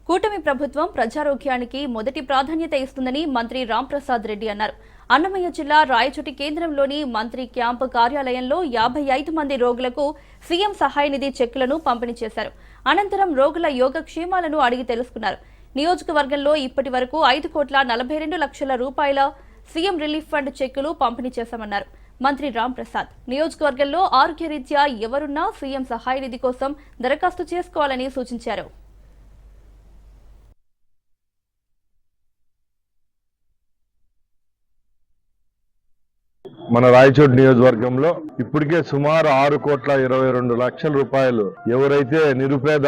కూటమి ప్రభుత్వం ప్రజారోగ్యానికి మొదటి ప్రాధాన్యత ఇస్తుందని మంత్రి రాంప్రసాద్ రెడ్డి అన్నారు. అన్నమయ్య జిల్లా రాయచోటి కేంద్రంలోని మంత్రి క్యాంపు కార్యాలయంలో 55 మంది రోగులకు సీఎం సహాయ నిధి చెక్కులను పంపిణీ చేశారు. అనంతరం రోగుల యోగక్షేమాలను అడిగి తెలుసుకున్నారు. నియోజకవర్గంలో ఇప్పటి వరకు 5,42,00,000 రూపాయల సీఎం రిలీఫ్ ఫండ్ చెక్కులు పంపిణీ చేశామన్నారు మంత్రి రాంప్రసాద్. నియోజకవర్గంలో ఆరోగ్యరీత్యా ఎవరున్నా సీఎం సహాయ నిధి కోసం దరఖాస్తు చేసుకోవాలని సూచించారు. మన రాయచోటి నియోజకవర్గంలో ఇప్పటికే సుమారు 6,22,00,000 రూపాయలు ఎవరైతే నిరుపేద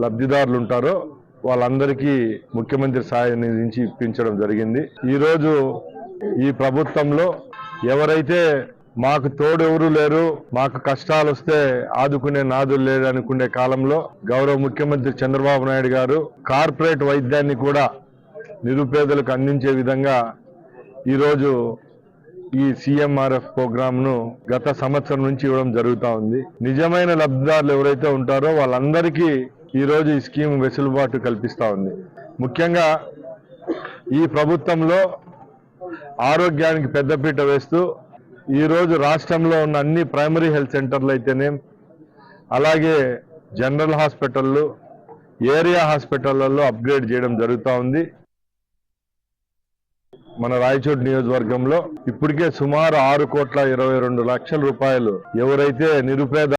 లబ్ధిదారులు ఉంటారో వాళ్ళందరికీ ముఖ్యమంత్రి సహాయ నిధి నుంచి ఇప్పించడం జరిగింది. ఈరోజు ఈ ప్రభుత్వంలో ఎవరైతే మాకు తోడు ఎవరు లేరు, మాకు కష్టాలు వస్తే ఆదుకునే నాదులు లేరు అనుకునే కాలంలో గౌరవ ముఖ్యమంత్రి చంద్రబాబు నాయుడు గారు కార్పొరేట్ వైద్యాన్ని కూడా నిరుపేదలకు అందించే విధంగా ఈరోజు ఈ సీఎంఆర్ఎఫ్ ప్రోగ్రామ్ ను గత సంవత్సరం నుంచి ఇవ్వడం జరుగుతా ఉంది. నిజమైన లబ్ధిదారులు ఎవరైతే ఉంటారో వాళ్ళందరికీ ఈ రోజు ఈ స్కీమ్ వెసులుబాటు కల్పిస్తా ఉంది. ముఖ్యంగా ఈ ప్రభుత్వంలో ఆరోగ్యానికి పెద్దపీట వేస్తూ ఈ రోజు రాష్ట్రంలో ఉన్న అన్ని ప్రైమరీ హెల్త్ సెంటర్లు అయితేనే, అలాగే జనరల్ హాస్పిటళ్ళు, ఏరియా హాస్పిటళ్లలో అప్గ్రేడ్ చేయడం జరుగుతూ ఉంది. మన రాయచోటి నియోజకవర్గంలో ఇప్పటికే సుమారు 6,22,00,000 రూపాయలు ఎవరైతే నిరుపేద